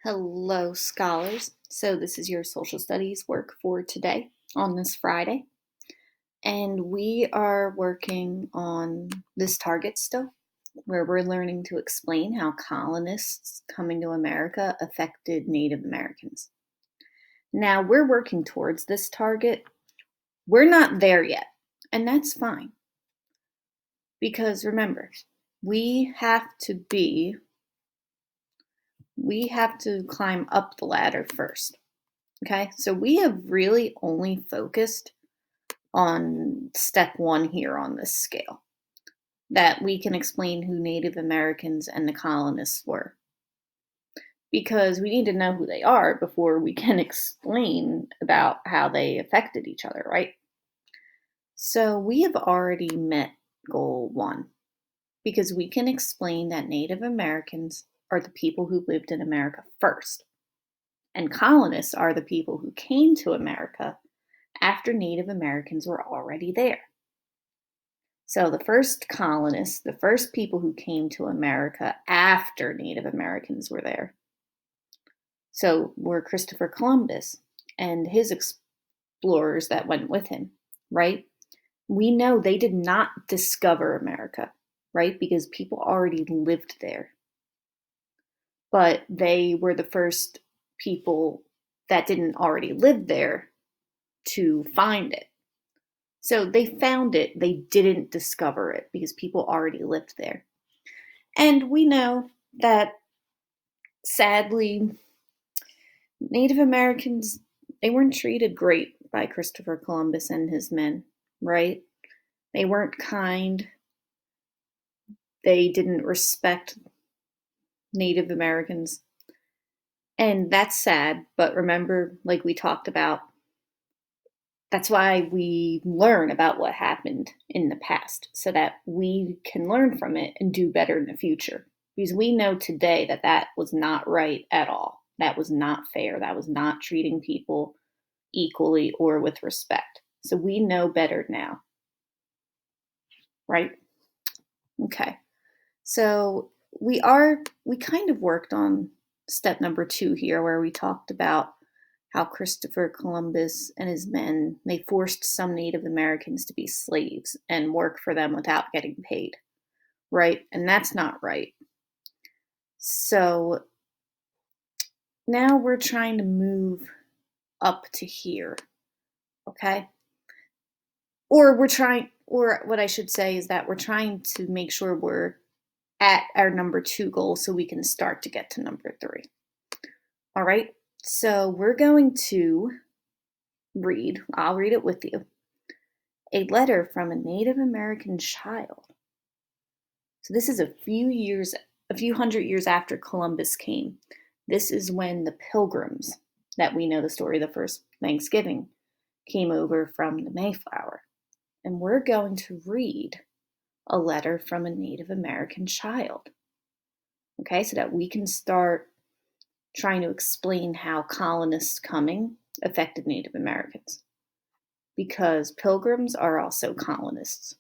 Hello, scholars. So, this is your social studies work for today on this Friday. And we are working on this target still, where we're learning to explain how colonists coming to America affected Native Americans. Now, we're working towards this target. We're not there yet, and that's fine. Because remember, we have to be, we have to climb up the ladder first. Okay, so we have really only focused on step one here on this scale, that we can explain who Native Americans and the colonists were. Because we need to know who they are before we can explain about how they affected each other, right? So we have already met goal one, because we can explain that Native Americans are the people who lived in America first, and colonists are the people who came to America after Native Americans were already there. So the first colonists, the first people who came to America after Native Americans were there, so were Christopher Columbus and his explorers that went with him, right? We know they did not discover America, right? Because people already lived there. But they were the first people that didn't already live there to find it. So they found it, they didn't discover it because people already lived there. And we know that sadly, Native Americans, they weren't treated great by Christopher Columbus and his men, right? They weren't kind. They didn't respect Native Americans. And that's sad, but remember, like we talked about, that's why we learn about what happened in the past so that we can learn from it and do better in the future. Because we know today that that was not right at all. That was not fair. That was not treating people equally or with respect. So we know better now, right? Okay. So we kind of worked on step number two here, where we talked about how Christopher Columbus and his men, they forced some Native Americans to be slaves and work for them without getting paid, right? And that's not right. So now we're trying to move up to here, okay? Or what I should say is that we're trying to make sure we're at our number two goal so we can start to get to number three. All right, so we're going to I'll read it with you, a letter from a Native American child. So this is a few hundred years after Columbus came. This is when the Pilgrims, that we know the story, the first Thanksgiving, came over from the Mayflower. And we're going to read a letter from a Native American child. Okay, so that we can start trying to explain how colonists coming affected Native Americans. Because pilgrims are also colonists,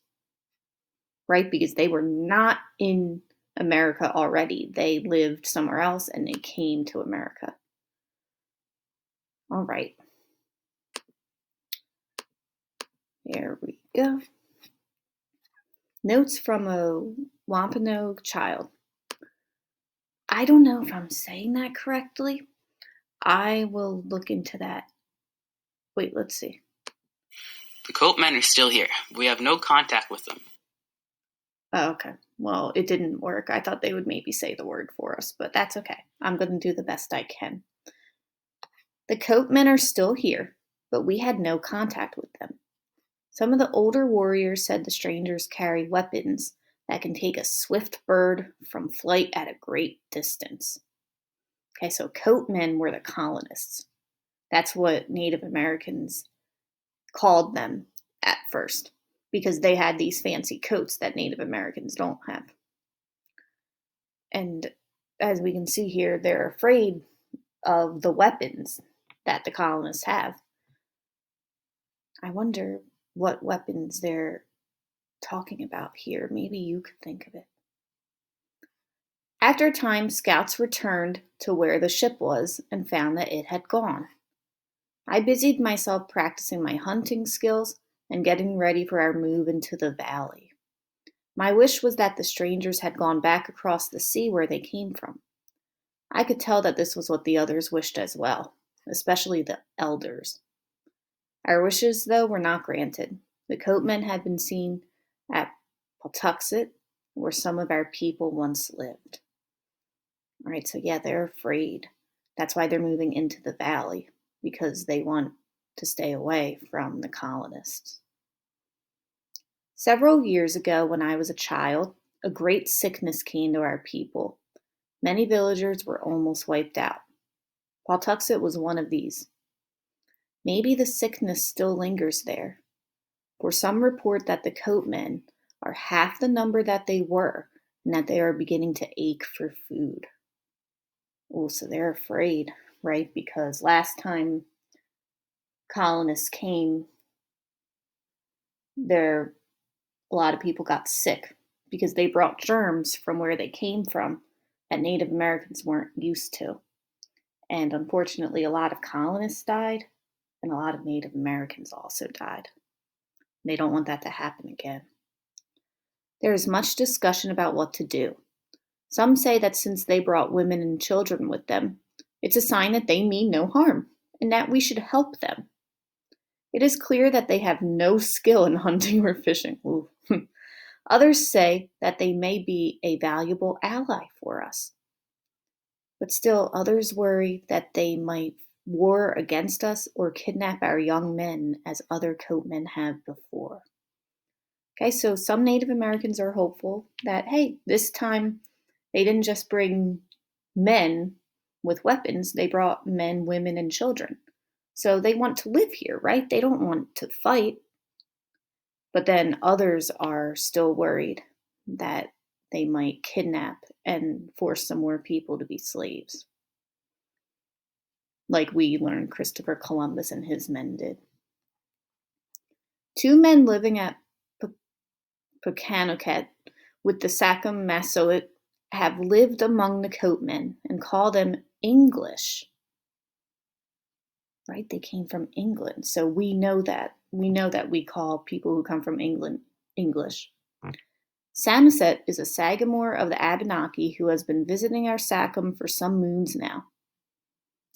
right? Because they were not in America already. They lived somewhere else and they came to America. All right. There we go. Notes from a Wampanoag child. I don't know if I'm saying that correctly. I will look into that. Wait, let's see. The Coat men are still here. We have no contact with them. Oh, okay. Well, it didn't work. I thought they would maybe say the word for us, but that's okay. I'm going to do the best I can. The Coat men are still here, but we had no contact with them. Some of the older warriors said the strangers carry weapons that can take a swift bird from flight at a great distance. Okay, so Coat men were the colonists. That's what Native Americans called them at first, because they had these fancy coats that Native Americans don't have. And as we can see here, they're afraid of the weapons that the colonists have. I wonder what weapons they're talking about here. Maybe you could think of it. After a time, scouts returned to where the ship was and found that it had gone. I busied myself practicing my hunting skills and getting ready for our move into the valley. My wish was that the strangers had gone back across the sea where they came from. I could tell that this was what the others wished as well, especially the elders. Our wishes, though, were not granted. The Coatmen had been seen at Pawtuxet, where some of our people once lived. All right, so yeah, they're afraid. That's why they're moving into the valley, because they want to stay away from the colonists. Several years ago, when I was a child, a great sickness came to our people. Many villagers were almost wiped out. Pawtuxet was one of these. Maybe the sickness still lingers there, for some report that the Coatmen are half the number that they were, and that they are beginning to ache for food. Oh, so they're afraid, right? Because last time colonists came, there a lot of people got sick because they brought germs from where they came from that Native Americans weren't used to. And unfortunately, a lot of colonists died, and a lot of Native Americans also died. They don't want that to happen again. There is much discussion about what to do. Some say that since they brought women and children with them, it's a sign that they mean no harm, and that we should help them. It is clear that they have no skill in hunting or fishing. Ooh. Others say that they may be a valuable ally for us. But still, others worry that they might war against us or kidnap our young men as other Coatmen have before. Okay, so some Native Americans are hopeful that, hey, this time they didn't just bring men with weapons, they brought men, women, and children. So they want to live here, right? They don't want to fight. But then others are still worried that they might kidnap and force some more people to be slaves, like we learned Christopher Columbus and his men did. Two men living at Pokanoket with the Sachem Massasoit have lived among the Coatmen and call them English. Right? They came from England. So we know that. We know that we call people who come from England English. Samoset is a Sagamore of the Abenaki who has been visiting our Sachem for some moons now.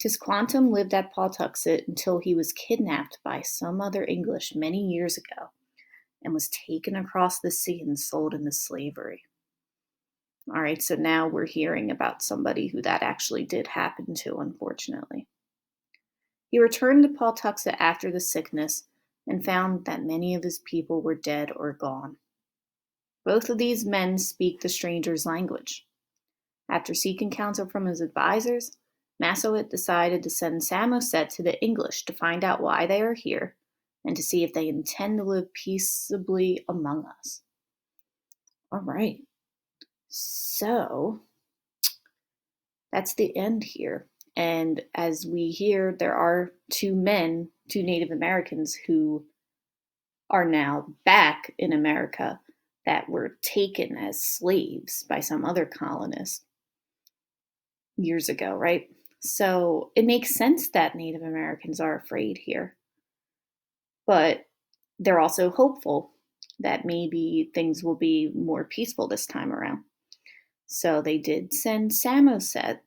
Tisquantum lived at Pawtuxet until he was kidnapped by some other English many years ago and was taken across the sea and sold into slavery. All right, so now we're hearing about somebody who that actually did happen to, unfortunately. He returned to Pawtuxet after the sickness and found that many of his people were dead or gone. Both of these men speak the stranger's language. After seeking counsel from his advisors, Massasoit decided to send Samoset to the English to find out why they are here and to see if they intend to live peaceably among us. All right. So that's the end here. And as we hear, there are two men, two Native Americans who are now back in America that were taken as slaves by some other colonists years ago, right? So it makes sense that Native Americans are afraid here. But they're also hopeful that maybe things will be more peaceful this time around. So they did send Samoset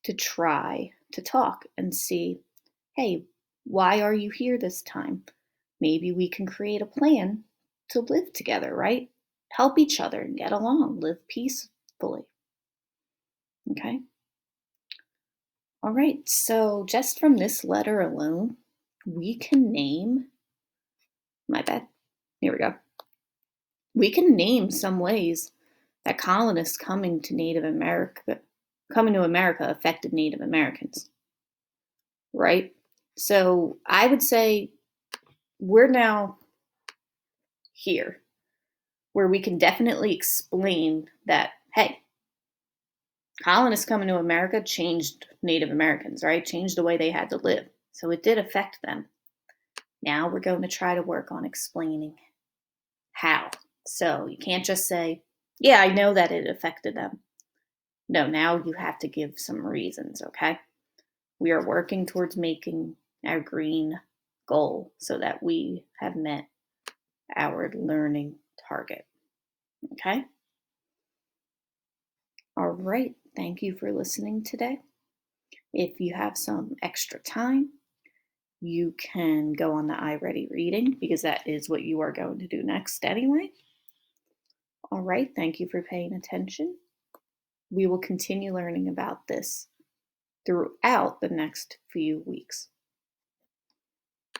to try to talk and see, hey, why are you here this time? Maybe we can create a plan to live together, right? Help each other and get along, live peacefully. Okay? All right, so just from this letter alone, we can name, my bad, here we go. We can name some ways that colonists coming to America affected Native Americans, right? So I would say we're now here where we can definitely explain that, hey, colonists coming to America changed Native Americans, right? Changed the way they had to live. So it did affect them. Now we're going to try to work on explaining how. So you can't just say, yeah, I know that it affected them. No, now you have to give some reasons, okay? We are working towards making our green goal so that we have met our learning target, okay? All right, thank you for listening today. If you have some extra time, you can go on the iReady reading because that is what you are going to do next anyway. All right, thank you for paying attention. We will continue learning about this throughout the next few weeks.